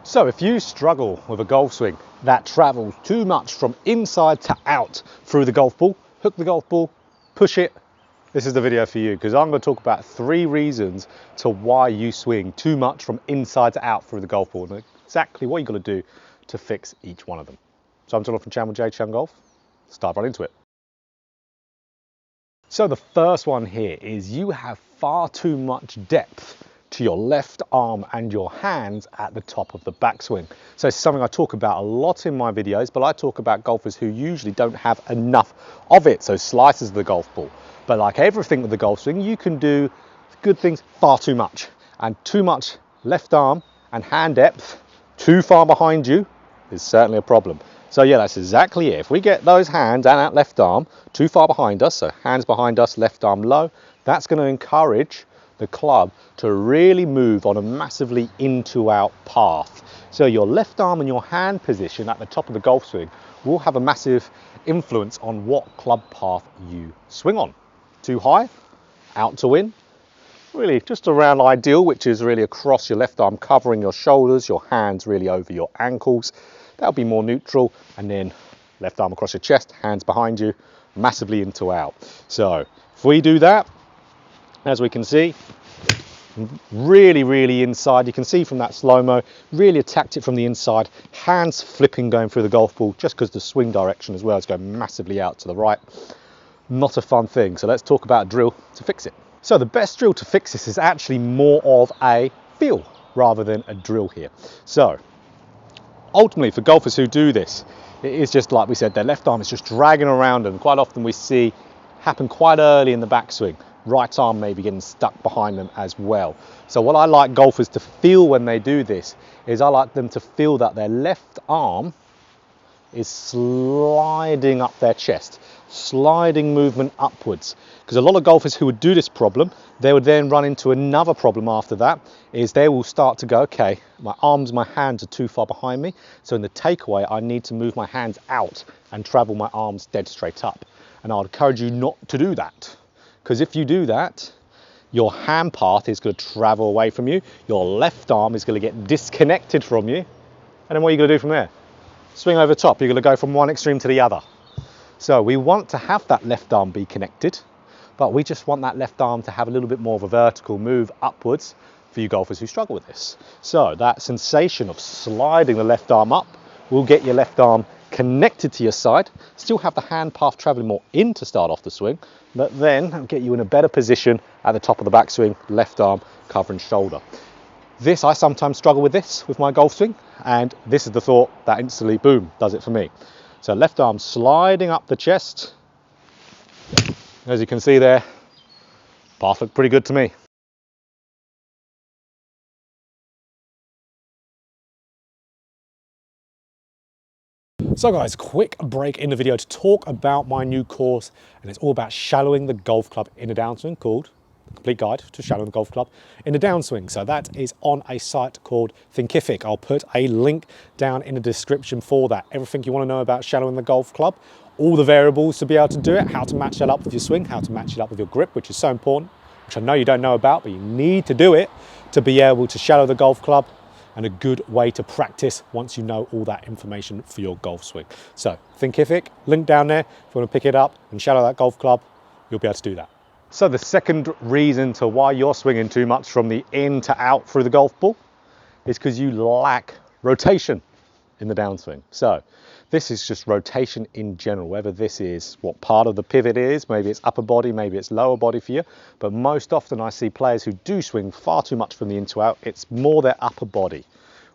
So if you struggle with a golf swing that travels too much from inside to out through the golf ball, hook the golf ball, push it, this is the video for you, because I'm going to talk about 3 reasons to why you swing too much from inside to out through the golf ball and exactly what you've got to do to fix each one of them. So I'm John from channel JChownGolf. Let's dive right into it. So the first one here is you have far too much depth to your left arm and your hands at the top of the backswing. So it's something I talk about a lot in my videos, but I talk about golfers who usually don't have enough of it, so slices of the golf ball. But like everything with the golf swing, you can do good things far too much. And too much left arm and hand depth too far behind you is certainly a problem. So yeah, that's exactly it. If we get those hands and that left arm too far behind us, so hands behind us, left arm low, that's going to encourage the club to really move on a massively into out path. So your left arm and your hand position at the top of the golf swing will have a massive influence on what club path you swing on. Too high, out to win, really just around ideal, which is really across your left arm covering your shoulders, your hands really over your ankles. That'll be more neutral, and then left arm across your chest, hands behind you, massively into out. So if we do that, as we can see, really inside. You can see from that slow-mo, really attacked it from the inside, hands flipping going through the golf ball, just because the swing direction as well is going massively out to the right. Not a fun thing. So let's talk about a drill to fix it. So the best drill to fix this is actually more of a feel rather than a drill here. So ultimately for golfers who do this, it is just like we said, their left arm is just dragging around, and quite often we see happen quite early in the backswing. Right arm maybe getting stuck behind them as well. So what I like golfers to feel when they do this is I like them to feel that their left arm is sliding up their chest, sliding movement upwards. Because a lot of golfers who would do this problem, they would then run into another problem after that, is they will start to go, okay, my arms, my hands are too far behind me. So in the takeaway, I need to move my hands out and travel my arms dead straight up. And I would encourage you not to do that. Because if you do that, your hand path is going to travel away from you, your left arm is going to get disconnected from you, and then what are you going to do from there? Swing over top. You're going to go from one extreme to the other. So we want to have that left arm be connected, but we just want that left arm to have a little bit more of a vertical move upwards for you golfers who struggle with this. So that sensation of sliding the left arm up will get your left arm connected to your side, still have the hand path traveling more in to start off the swing, but then get you in a better position at the top of the backswing, left arm covering shoulder. This, I sometimes struggle with this with my golf swing, and this is the thought that instantly, boom, does it for me. So left arm sliding up the chest. As you can see there, path looked pretty good to me. So guys, quick break in the video to talk about my new course, and it's all about shallowing the golf club in a downswing, called The Complete Guide to Shallowing the Golf Club in a Downswing. So that is on a site called Thinkific. I'll put a link down in the description for that. Everything you want to know about shallowing the golf club, all the variables to be able to do it, how to match that up with your swing, how to match it up with your grip, which is so important, which I know you don't know about, but you need to do it to be able to shallow the golf club, and a good way to practice once you know all that information for your golf swing. So Thinkific, link down there. If you want to pick it up and shallow that golf club, you'll be able to do that. So the second reason to why you're swinging too much from the in to out through the golf ball is because you lack rotation in the downswing. So this is just rotation in general, whether this is what part of the pivot is, maybe it's upper body, maybe it's lower body for you, but most often I see players who do swing far too much from the in to out, it's more their upper body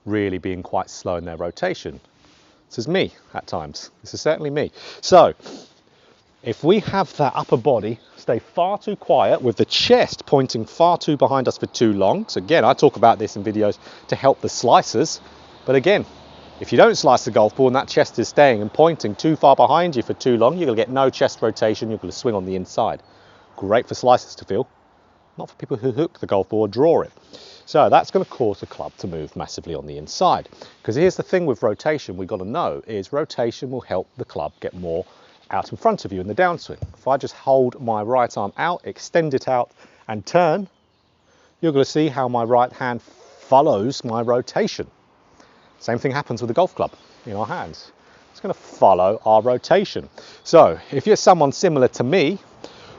really being quite slow in their rotation. This is me at times, this is certainly me. So if we have that upper body stay far too quiet with the chest pointing far too behind us for too long, so again, I talk about this in videos to help the slicers, but again, if you don't slice the golf ball and that chest is staying and pointing too far behind you for too long, you're going to get no chest rotation, you're going to swing on the inside. Great for slicers to feel, not for people who hook the golf ball or draw it. So that's going to cause the club to move massively on the inside. Because here's the thing with rotation we've got to know is rotation will help the club get more out in front of you in the downswing. If I just hold my right arm out, extend it out and turn, you're going to see how my right hand follows my rotation. Same thing happens with the golf club in our hands. It's going to follow our rotation. So if you're someone similar to me,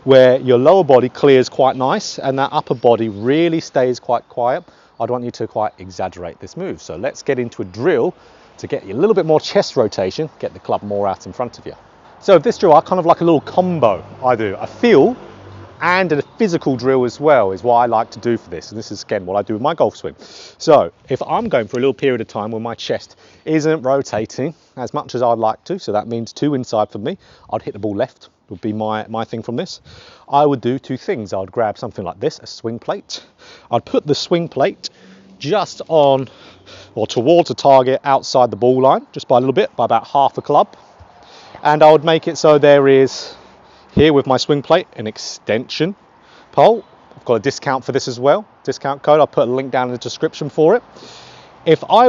where your lower body clears quite nice and that upper body really stays quite quiet, I'd want you to quite exaggerate this move. So let's get into a drill to get you a little bit more chest rotation, get the club more out in front of you. So this drill, I kind of like a little combo. I do a feel and a physical drill as well is what I like to do for this. And this is again what I do with my golf swing. So if I'm going for a little period of time where my chest isn't rotating as much as I'd like to, so that means 2 inside for me, I'd hit the ball left, would be my thing from this. I would do 2 things. I would grab something like this, a swing plate. I'd put the swing plate just on or towards a target outside the ball line, just by a little bit, by about half a club. And I would make it so there is, here with my swing plate, an extension pole. I've got a discount for this as well, discount code. I'll put a link down in the description for it. If I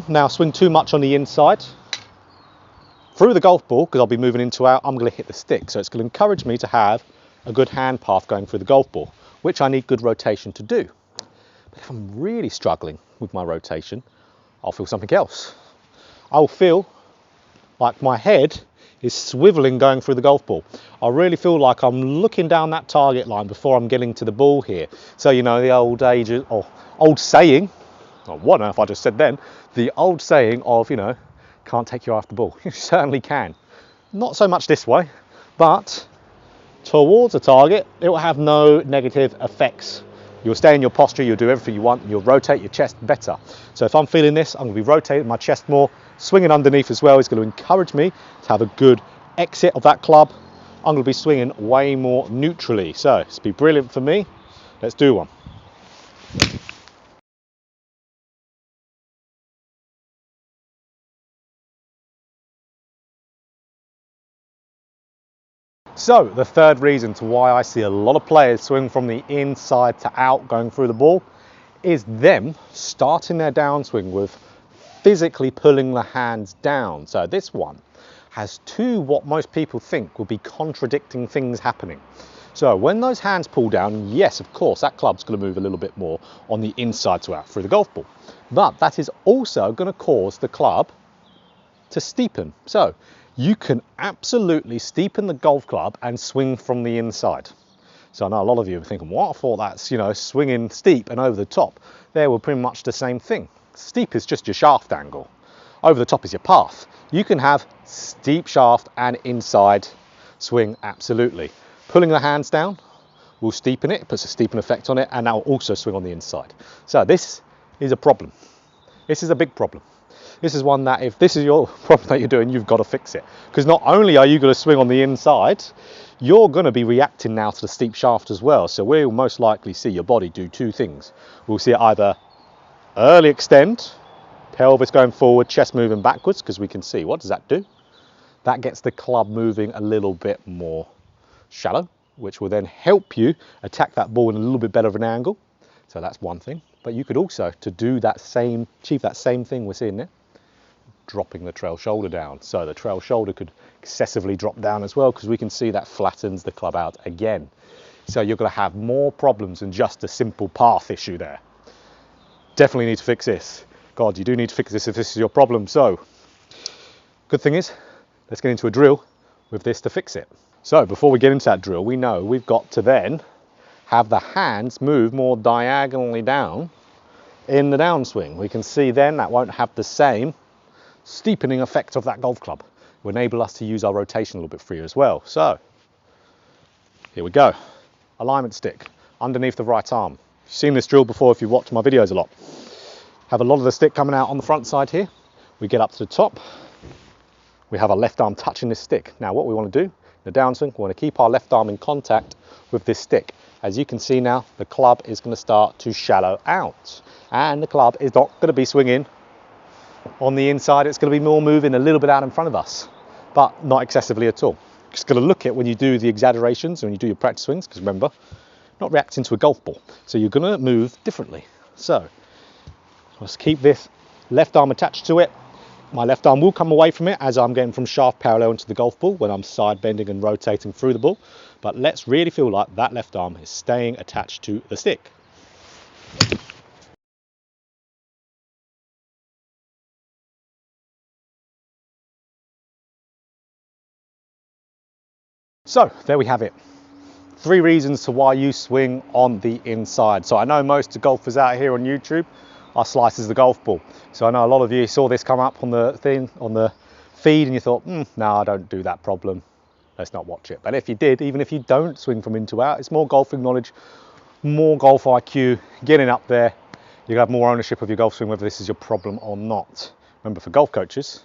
now swing too much on the inside, through the golf ball, because I'll be moving into out, I'm going to hit the stick. So it's going to encourage me to have a good hand path going through the golf ball, which I need good rotation to do. But if I'm really struggling with my rotation, I'll feel something else. I'll feel like my head is swiveling going through the golf ball. I really feel like I'm looking down that target line before I'm getting to the ball here. So, you know, the old saying, I don't know if I just said then, the old saying of, you know, can't take your eye off the ball. You certainly can. Not so much this way, but towards a target, it will have no negative effects. You'll stay in your posture, you'll do everything you want, you'll rotate your chest better. So if I'm feeling this, I'm going to be rotating my chest more, swinging underneath as well. It's going to encourage me to have a good exit of that club. I'm going to be swinging way more neutrally. So it's be brilliant for me. Let's do one. So the third reason to why I see a lot of players swing from the inside to out going through the ball is them starting their downswing with physically pulling the hands down. So this one has 2 what most people think will be contradicting things happening. So when those hands pull down, yes, of course, that club's going to move a little bit more on the inside to out through the golf ball. But that is also going to cause the club to steepen. So you can absolutely steepen the golf club and swing from the inside. So I know a lot of you are thinking, what? I thought that's, you know, swinging steep and over the top. They were pretty much the same thing. Steep is just your shaft angle. Over the top is your path. You can have steep shaft and inside swing, absolutely. Pulling the hands down will steepen it, puts a steepen effect on it, and that will also swing on the inside. So this is a problem. This is a big problem. This is one that if this is your problem that you're doing, you've got to fix it. Because not only are you going to swing on the inside, you're going to be reacting now to the steep shaft as well. So we'll most likely see your body do 2 things. We'll see it either early extend, pelvis going forward, chest moving backwards, because we can see, what does that do? That gets the club moving a little bit more shallow, which will then help you attack that ball in a little bit better of an angle. So that's one thing. But you could also, to do that same, achieve that same thing we're seeing there, dropping the trail shoulder down. So the trail shoulder could excessively drop down as well, because we can see that flattens the club out again. So you're going to have more problems than just a simple path issue there. Definitely need to fix this. God, you do need to fix this if this is your problem. So good thing is, let's get into a drill with this to fix it. So before we get into that drill, we know we've got to then have the hands move more diagonally down in the downswing. We can see then that won't have the same steepening effect of that golf club. It will enable us to use our rotation a little bit freer as well. So here we go. Alignment stick underneath the right arm. You've seen this drill before if you've watched my videos a lot. Have a lot of the stick coming out on the front side here. We get up to the top. We have our left arm touching this stick. Now what we want to do in the downswing, we want to keep our left arm in contact with this stick. As you can see now, the club is going to start to shallow out. And the club is not going to be swinging on the inside. It's going to be more moving a little bit out in front of us, but not excessively at all. Just going to look at when you do the exaggerations, when you do your practice swings, because remember, not reacting to a golf ball. So you're going to move differently. So let's keep this left arm attached to it. My left arm will come away from it as I'm getting from shaft parallel into the golf ball when I'm side bending and rotating through the ball. But let's really feel like that left arm is staying attached to the stick. So there we have it. 3 reasons to why you swing on the inside. So I know most golfers out here on YouTube are slices the golf ball. So I know a lot of you saw this come up on the thing, on the feed, and you thought, no, I don't do that problem. Let's not watch it. But if you did, even if you don't swing from in to out, it's more golfing knowledge, more golf IQ, getting up there. You have more ownership of your golf swing, whether this is your problem or not. Remember, for golf coaches,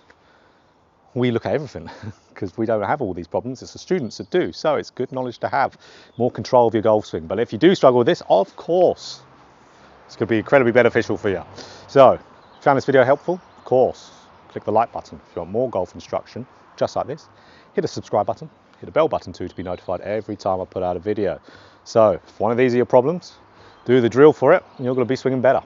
we look at everything because we don't have all these problems. It's the students that do. So it's good knowledge to have, more control of your golf swing. But if you do struggle with this, of course, it's going to be incredibly beneficial for you. So, if you found this video helpful, of course, click the like button. If you want more golf instruction, just like this, hit the subscribe button, hit the bell button too to be notified every time I put out a video. So, if one of these are your problems, do the drill for it and you're going to be swinging better.